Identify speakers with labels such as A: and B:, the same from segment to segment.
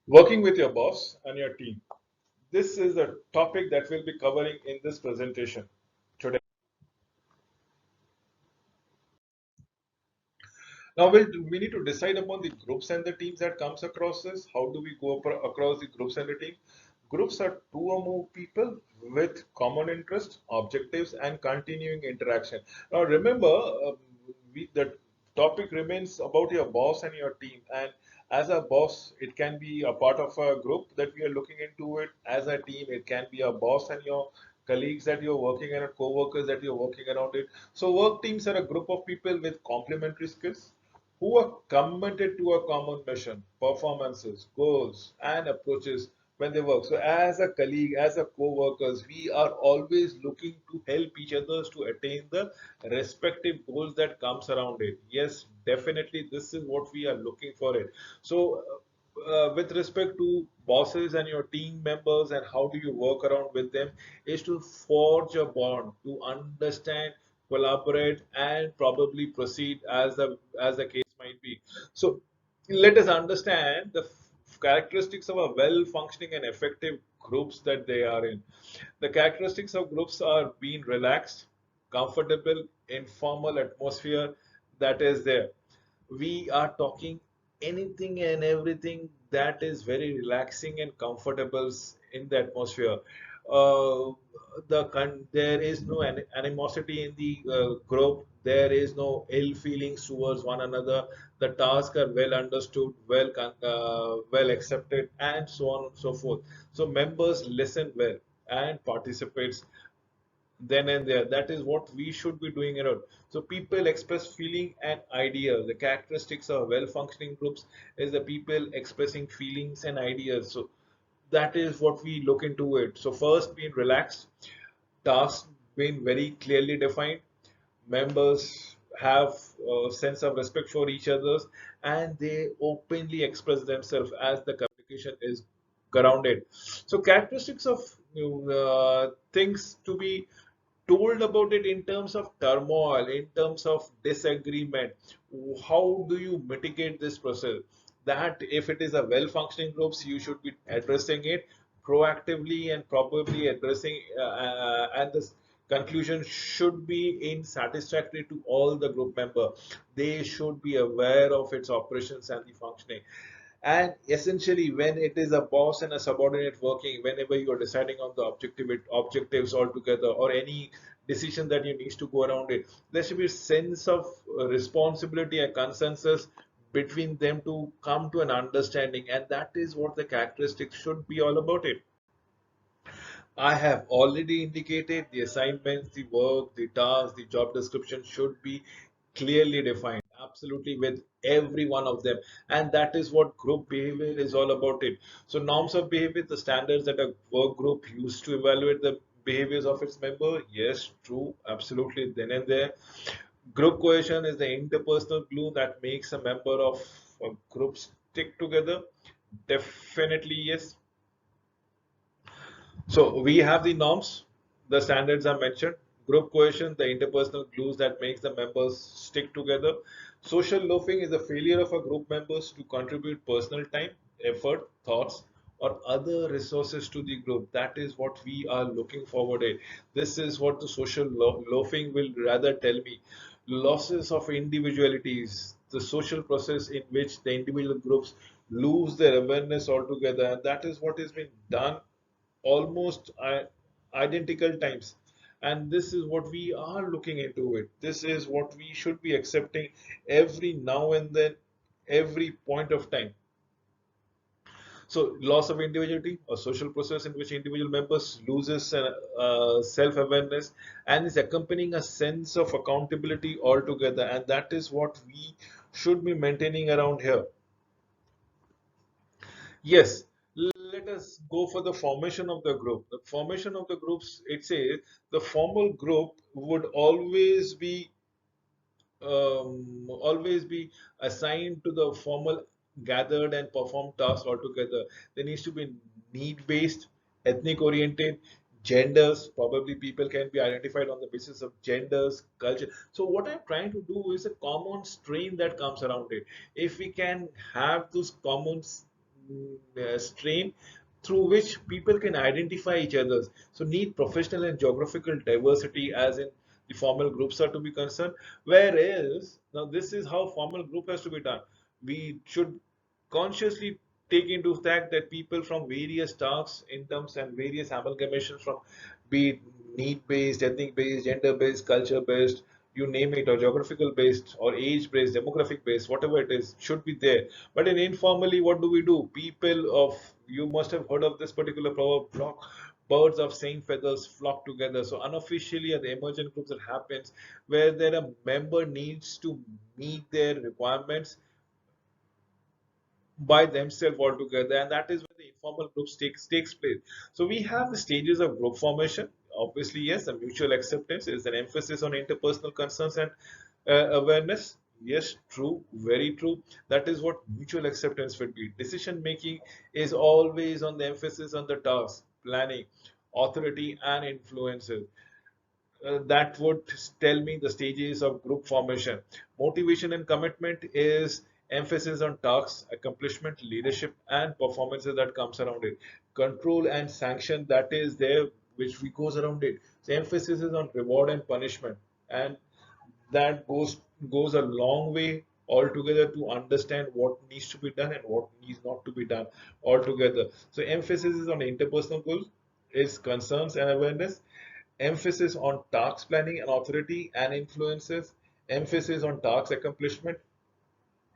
A: Working with your boss and your team. This is a topic that we'll be covering in this presentation today. Now we need to decide upon the groups and the teams that comes across this. How do we go across the groups and the team? Groups are two or more people with common interests, objectives, and continuing interaction. Now remember, the topic remains about your boss and your team. And as a boss, it can be a part of a group that we are looking into it. As a team, it can be a boss and your colleagues that you're working around, co-workers that you're working around it. So work teams are a group of people with complementary skills who are committed to a common mission, performances, goals, and approaches when they work. So, as a colleague, as a co-workers, we are always looking to help each others to attain the respective goals that comes around it. Yes, definitely, this is what we are looking for it. So, with respect to bosses and your team members and how do you work around with them, is to forge a bond, to understand, collaborate, and probably proceed as the case might be. So let us understand the characteristics of a well-functioning and effective groups that they are in. The characteristics of groups are being relaxed, comfortable, informal atmosphere that is there. We are talking anything and everything that is very relaxing and comfortable in the atmosphere. Uh, there is no animosity in the group. There is no ill feelings towards one another. The tasks are well understood, well accepted, and so on and so forth. So members listen well and participates then and there. That is what we should be doing around. So people express feeling and ideas. The characteristics of well-functioning groups is the people expressing feelings and ideas. So that is what we look into it. So first, being relaxed, tasks being very clearly defined, members have a sense of respect for each other, and they openly express themselves as the communication is grounded. So characteristics of things to be told about it in terms of turmoil, in terms of disagreement. How do you mitigate this process? That if it is a well-functioning groups, you should be addressing it proactively and probably addressing, and the conclusion should be in satisfactory to all the group member. They should be aware of its operations and the functioning. And essentially, when it is a boss and a subordinate working, whenever you are deciding on the objectives altogether or any decision that you need to go around it, there should be a sense of responsibility and consensus between them to come to an understanding. And that is what the characteristics should be all about it. I have already indicated the assignments, the work, the tasks, the job description should be clearly defined, absolutely with every one of them. And that is what group behavior is all about it. So norms of behavior, the standards that a work group used to evaluate the behaviors of its member. Yes, true, absolutely, then and there. Group cohesion is the interpersonal glue that makes a member of a group stick together. Definitely, yes. So we have the norms, the standards are mentioned, group cohesion, the interpersonal glues that makes the members stick together. Social loafing is the failure of a group members to contribute personal time, effort, thoughts, or other resources to the group. That is what we are looking forward to. This is what the social loafing will rather tell me. Losses of individualities, the social process in which the individual groups lose their awareness altogether, and that is what is being done almost identical times. And this is what we are looking into it. This is what we should be accepting every now and then, every point of time. So loss of individuality, a social process in which individual members loses self-awareness and is accompanying a sense of accountability altogether. And that is what we should be maintaining around here. Yes, let us go for the formation of the group. The formation of the groups, it says the formal group would always be assigned to the formal gathered and performed tasks altogether. There needs to be need-based, ethnic-oriented, genders. Probably people can be identified on the basis of genders, culture. So what I'm trying to do is a common strain that comes around it. If we can have those common strain through which people can identify each other. So need professional and geographical diversity as in the formal groups are to be concerned. Whereas now this is how formal group has to be done. We should consciously take into fact that people from various tasks, incomes, and various amalgamations from be it need based, ethnic based, gender based, culture based, you name it, or geographical based, or age based, demographic based, whatever it is, should be there. But in informally, what do we do? People of you must have heard of this particular proverb block. Birds of same feathers flock together. So unofficially, at the emergent groups, it happens where there a member needs to meet their requirements by themselves altogether, and that is where the informal groups takes place. So we have the stages of group formation. Obviously, yes, the mutual acceptance is an emphasis on interpersonal concerns and awareness. Yes, true, very true. That is what mutual acceptance would be. Decision making is always on the emphasis on the task, planning, authority, and influences. That would tell me the stages of group formation. Motivation and commitment is emphasis on tasks, accomplishment, leadership, and performances that comes around it. Control and sanction that is there, which we goes around it. So emphasis is on reward and punishment, and that goes a long way altogether to understand what needs to be done and what needs not to be done altogether. So emphasis is on interpersonal goals, is concerns and awareness, emphasis on task planning and authority and influences, emphasis on task accomplishment,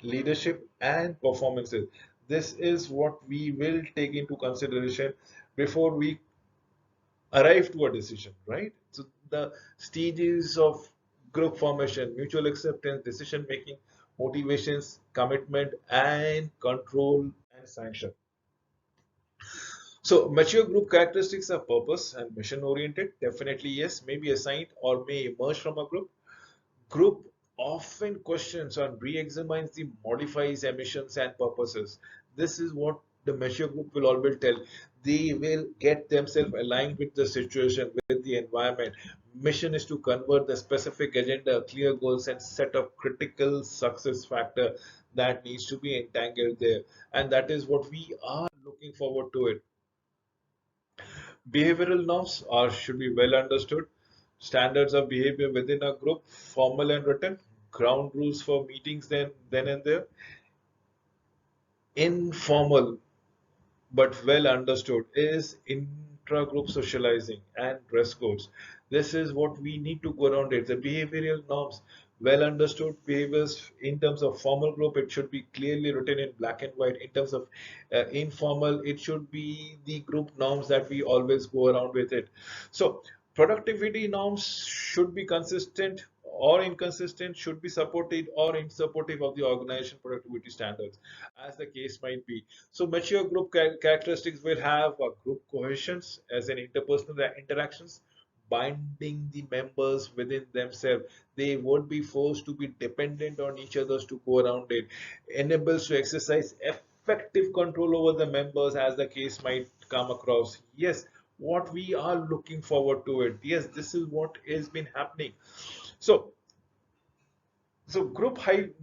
A: leadership, and performances. This is what we will take into consideration before we arrive to a decision, right? So the stages of group formation, mutual acceptance, decision making, motivations, commitment, and control and sanction. So mature group characteristics are purpose and mission oriented. Definitely yes, may be assigned or may emerge from a group often questions and re-examines the modifies emissions and purposes. This is what the measure group will always tell. They will get themselves aligned with the situation, with the environment. Mission is to convert the specific agenda, clear goals, and set of critical success factor that needs to be entangled there. And that is what we are looking forward to it. Behavioral norms are should be well understood. Standards of behavior within a group, formal and written, ground rules for meetings then and there, informal but well understood is intra-group socializing and dress codes. This is what we need to go around it. The behavioral norms, well understood behaviors in terms of formal group, it should be clearly written in black and white. In terms of informal, it should be the group norms that we always go around with it. So productivity norms should be consistent or inconsistent, should be supported or unsupportive of the organization productivity standards, as the case might be. So mature group characteristics will have a group cohesions as an interpersonal interactions, binding the members within themselves. They won't be forced to be dependent on each other to go around it. Enables to exercise effective control over the members as the case might come across. Yes, what we are looking forward to it. Yes, this is what has been happening. So group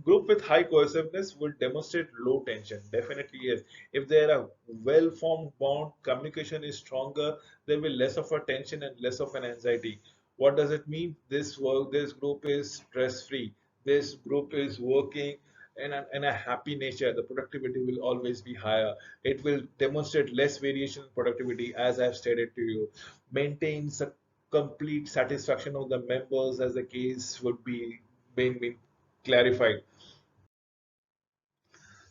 A: with high cohesiveness will demonstrate low tension. Definitely yes. If there are well-formed bond, communication is stronger, there will be less of a tension and less of an anxiety. What does it mean? This group is stress-free. This group is working in a happy nature. The productivity will always be higher. It will demonstrate less variation in productivity, as I've stated to you. Maintains a complete satisfaction of the members, as the case would be being clarified.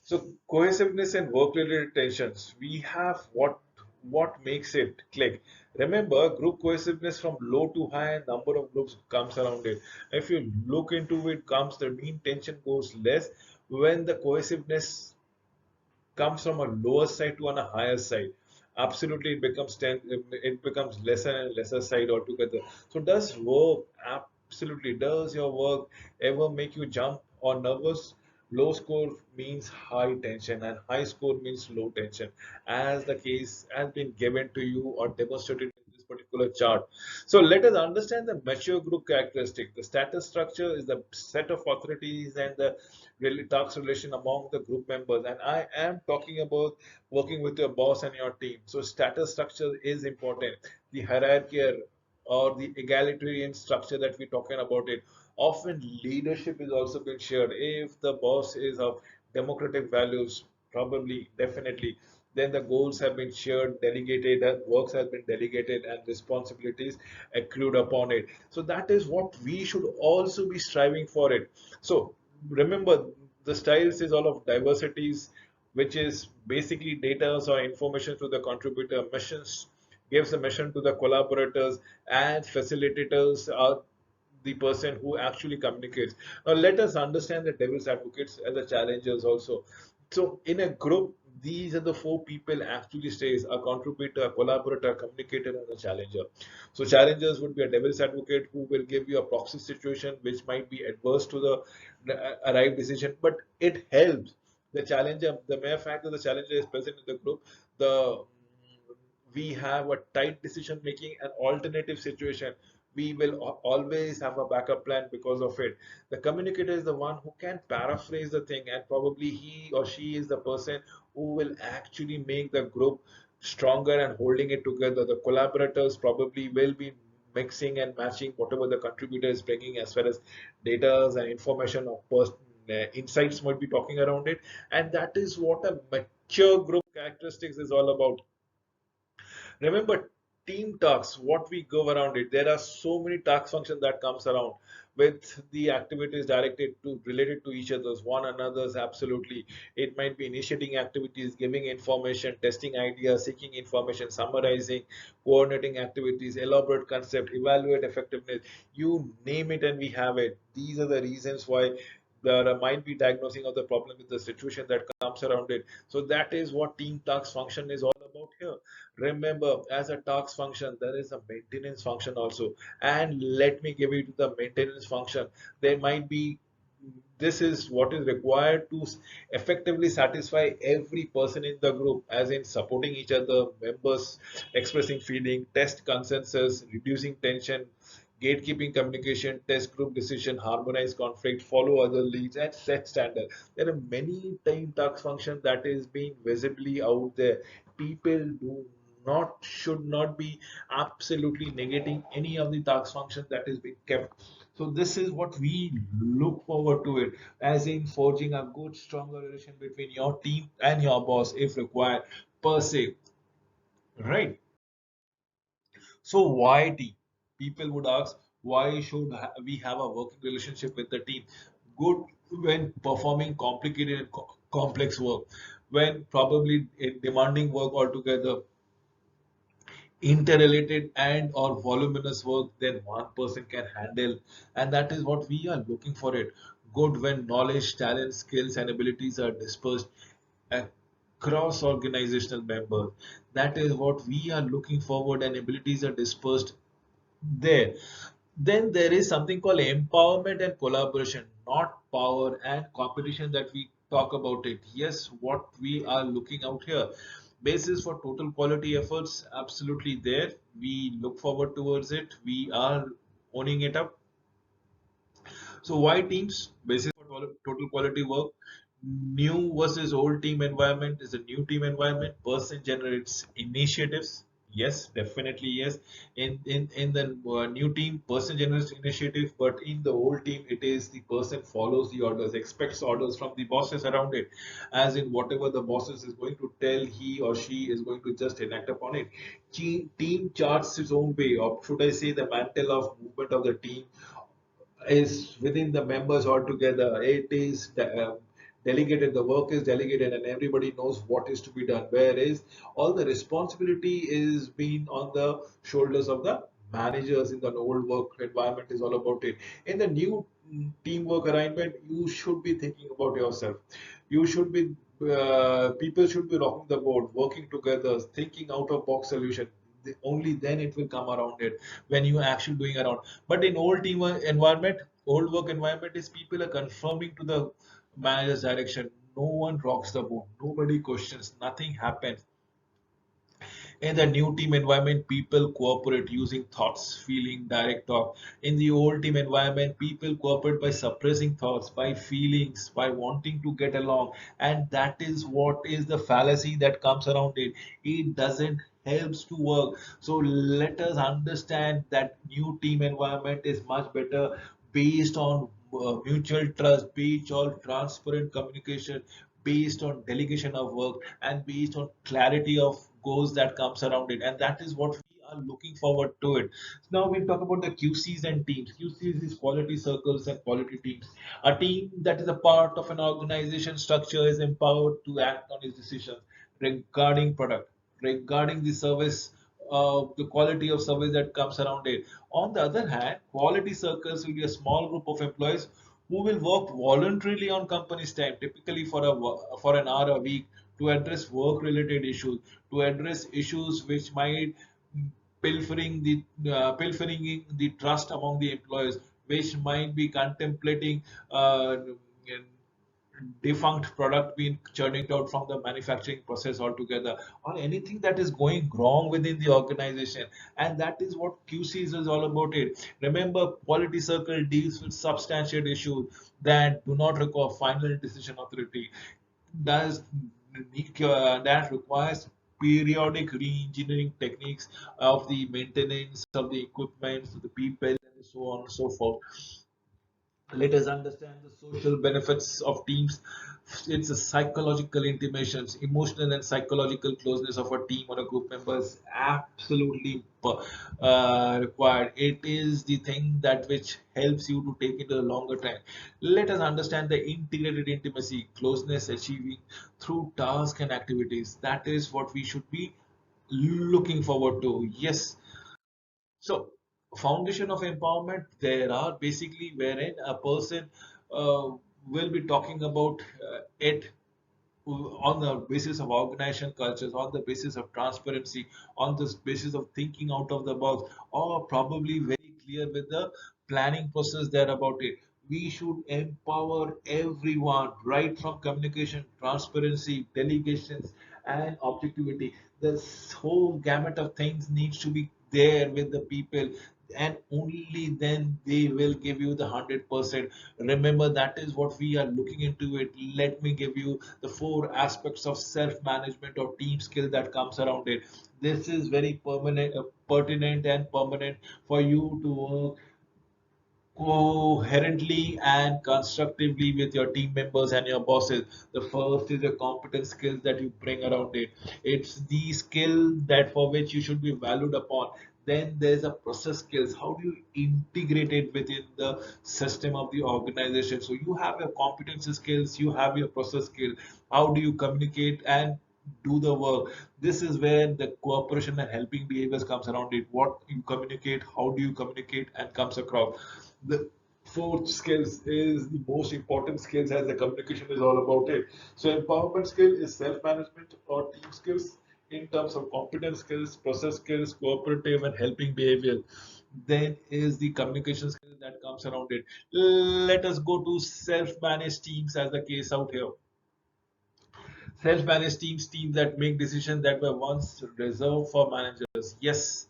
A: So cohesiveness and work-related tensions, we have what makes it click. Remember, group cohesiveness from low to high number of groups comes around it. If you look into it, comes the mean tension goes less when the cohesiveness comes from a lower side to on a higher side. Absolutely, it becomes lesser and lesser side altogether. So does work absolutely does your work ever make you jump or nervous? Low score means high tension and high score means low tension. As the case has been given to you or demonstrated in this particular chart. So let us understand the mature group characteristic. The status structure is the set of authorities and the really task relation among the group members. And I am talking about working with your boss and your team. So status structure is important. The hierarchy or the egalitarian structure that we're talking about it. Often leadership is also been shared. If the boss is of democratic values, probably, definitely, then the goals have been shared, delegated, works have been delegated, and responsibilities accrued upon it. So that is what we should also be striving for it. So remember, the styles is all of diversities, which is basically data or information to the contributor. Missions gives the mission to the collaborators, and facilitators are the person who actually communicates. Now, let us understand the devil's advocates and the challengers also. So, in a group, these are the four people actually stays: a contributor, a collaborator, a communicator, and a challenger. So, challengers would be a devil's advocate who will give you a proxy situation which might be adverse to the arrived decision, but it helps the challenger. The mere fact that the challenger is present in the group, the we have a tight decision making and alternative situation, we will always have a backup plan because of it. The communicator is the one who can paraphrase the thing, and probably he or she is the person who will actually make the group stronger and holding it together. The collaborators probably will be mixing and matching whatever the contributor is bringing as far as data and information or insights might be talking around it. And that is what a mature group characteristics is all about. Remember, team tasks, what we go around it. There are so many task functions that comes around with the activities directed to related to each other's, one another's. Absolutely, it might be initiating activities, giving information, testing ideas, seeking information, summarizing, coordinating activities, elaborate concept, evaluate effectiveness. You name it, and we have it. These are the reasons why there might be diagnosing of the problem with the situation that comes around it. So that is what team task function is all about here. Remember, as a task function, there is a maintenance function also. And let me give you the maintenance function. There might be, this is what is required to effectively satisfy every person in the group, as in supporting each other, members expressing feeling, test consensus, reducing tension, gatekeeping communication, test group decision, harmonize conflict, follow other leads, and set standard. There are many time task functions that is being visibly out there. People do not should not be absolutely negating any of the task function that is being kept. So this is what we look forward to it, as in forging a good, stronger relation between your team and your boss if required, per se. Right. So why team? People would ask, why should we have a working relationship with the team? Good when performing complicated and complex work, when probably demanding work altogether, interrelated and or voluminous work than one person can handle, and that is what we are looking for it. Good when knowledge, talent, skills, and abilities are dispersed across organizational members. That is what we are looking forward, and abilities are dispersed there. Then there is something called empowerment and collaboration, not power and competition that we talk about it. Yes, what we are looking out here. Basis for total quality efforts, absolutely there. We look forward towards it. We are owning it up. So why teams? Basis for total quality work. New versus old team environment is a new team environment. Person generates initiatives. Yes, definitely yes. In the new team, person generates initiative, but in the old team, it is the person follows the orders, expects orders from the bosses around it, as in whatever the bosses is going to tell, he or she is going to just enact upon it. Team charts its own way, or should I say, the mantle of movement of the team is within the members altogether. It is delegated, the work is delegated, and everybody knows what is to be done. Whereas all the responsibility is being on the shoulders of the managers. In the old work environment is all about it. In the new teamwork arrangement, you should be thinking about yourself. You should be people should be rocking the boat, working together, thinking out of box solution. Only then it will come around it, when you actually doing around. But in old team environment, old work environment is people are conforming to the manager's direction. No one rocks the boat. Nobody questions. Nothing happens.
B: In the new team environment, people cooperate using thoughts, feeling, direct talk. In the old team environment, people cooperate by suppressing thoughts, by feelings, by wanting to get along. And that is what is the fallacy that comes around it. It doesn't helps to work. So let us understand that new team environment is much better based on mutual trust, based on transparent communication, based on delegation of work, and based on clarity of goals that comes around it. And that is what we are looking forward to it. Now we talk about the QCs and teams. QCs is quality circles and quality teams. A team that is a part of an organization structure is empowered to act on its decisions regarding product, regarding the service, the quality of service that comes around it. On the other hand, quality circles will be a small group of employees who will work voluntarily on company's time, typically for an hour a week, to address work-related issues, to address issues which might pilfering the trust among the employees, which might be contemplating uh, defunct product being churning out from the manufacturing process altogether, or anything that is going wrong within the organization. And that is what QCs is all about it. Remember, quality circle deals with substantial issues that do not require final decision authority. Does that requires periodic re-engineering techniques of the maintenance of the equipment, of the people, and so on and so forth. Let us understand the social benefits of teams. It's a psychological intimations, emotional and psychological closeness of a team or a group members absolutely required. It is the thing that which helps you to take it a longer time. Let us understand the integrated intimacy, closeness achieving through tasks and activities. That is what we should be looking forward to. Yes, so, foundation of empowerment, there are basically wherein a person will be talking about it on the basis of organization cultures, on the basis of transparency, on the basis of thinking out of the box, or probably very clear with the planning process there about it. We should empower everyone, right from communication, transparency, delegations, and objectivity. This whole gamut of things needs to be there with the people, and only then they will give you the 100%. Remember, that is what we are looking into it. Let me give you the four aspects of self-management or team skill that comes around it. This is very pertinent and permanent for you to work coherently and constructively with your team members and your bosses. The first is the competence skills that you bring around it. It's the skill that for which you should be valued upon. Then there's a process skills. How do you integrate it within the system of the organization? So you have your competency skills, you have your process skill. How do you communicate and do the work? This is where the cooperation and helping behaviors comes around it. What you communicate, how do you communicate, and comes across. The fourth skills is the most important skills, as the communication is all about it. So empowerment skill is self-management or team skills in terms of competence skills, process skills, cooperative and helping behavior. Then is the communication skill that comes around it. Let us go to self-managed teams as the case out here. Self-managed teams that make decisions that were once reserved for managers. Yes,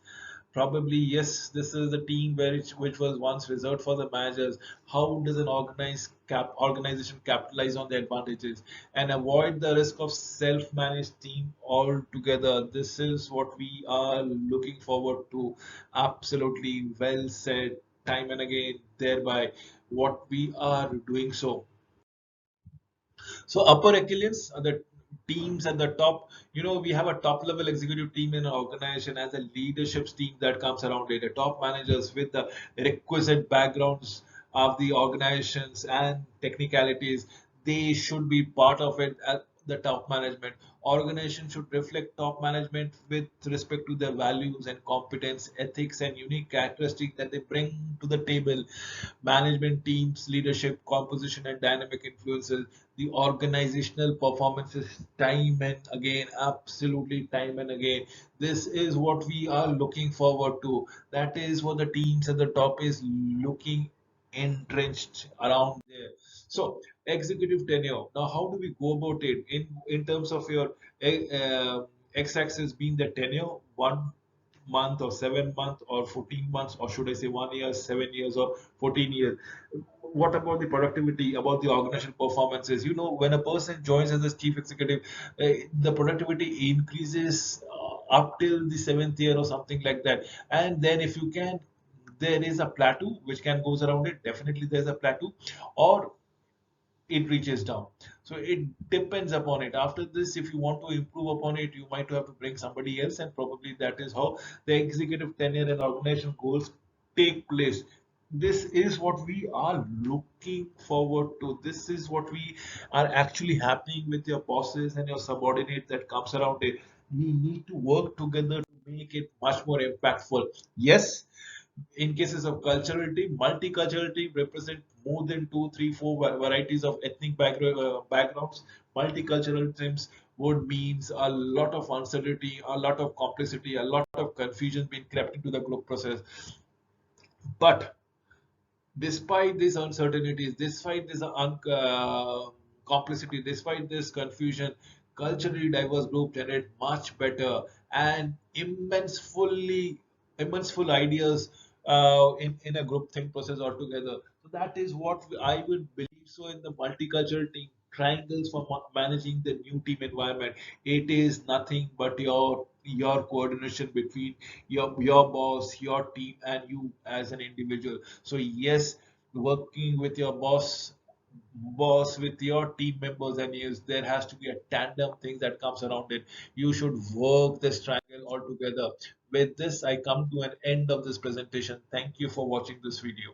B: probably yes. This is the team which was once reserved for the managers. How does an organization capitalize on the advantages and avoid the risk of self-managed team altogether? This is what we are looking forward to. Absolutely well said. Time and again, thereby what we are doing so. So upper echelons are the teams at the top. We have a top level executive team in an organization as a leadership team that comes around it. The top managers with the requisite backgrounds of the organizations and technicalities, they should be part of it at the top management. Organization should reflect top management with respect to their values and competence, ethics, and unique characteristics that they bring to the table. Management teams, leadership, composition, and dynamic influences, the organizational performances time and again, absolutely time and again. This is what we are looking forward to. That is what the teams at the top is looking entrenched around there. So, executive tenure. Now, how do we go about it in terms of your x-axis being the tenure, 1 month or 7 month or 14 months, or should I say 1 year, 7 years, or 14 years. What about the productivity, about the organizational performances? When a person joins as a chief executive, the productivity increases up till the seventh year or something like that. And then if you can, there is a plateau which can goes around it. Definitely there's a plateau, or it reaches down. So it depends upon it. After this, if you want to improve upon it, you might have to bring somebody else, and probably that is how the executive tenure and organization goals take place. This is what we are looking forward to. This is what we are actually happening with your bosses and your subordinates that comes around it. We need to work together to make it much more impactful. Yes, in cases of cultural team, multicultural team represent more than two, three, four varieties of ethnic backgrounds. Multicultural teams would means a lot of uncertainty, a lot of complexity, a lot of confusion being crept into the group process. But despite these uncertainties, despite this complexity, despite this confusion, culturally diverse group generate much better and immense full ideas in a group think process altogether. So that is what I would believe so in the multicultural team triangles for managing the new team environment. It is nothing but your coordination between your boss, your team, and you as an individual. So yes, working with your boss with your team members, and yes, there has to be a tandem thing that comes around it. You should work this triangle all together. With this, I come to an end of this presentation. Thank you for watching this video.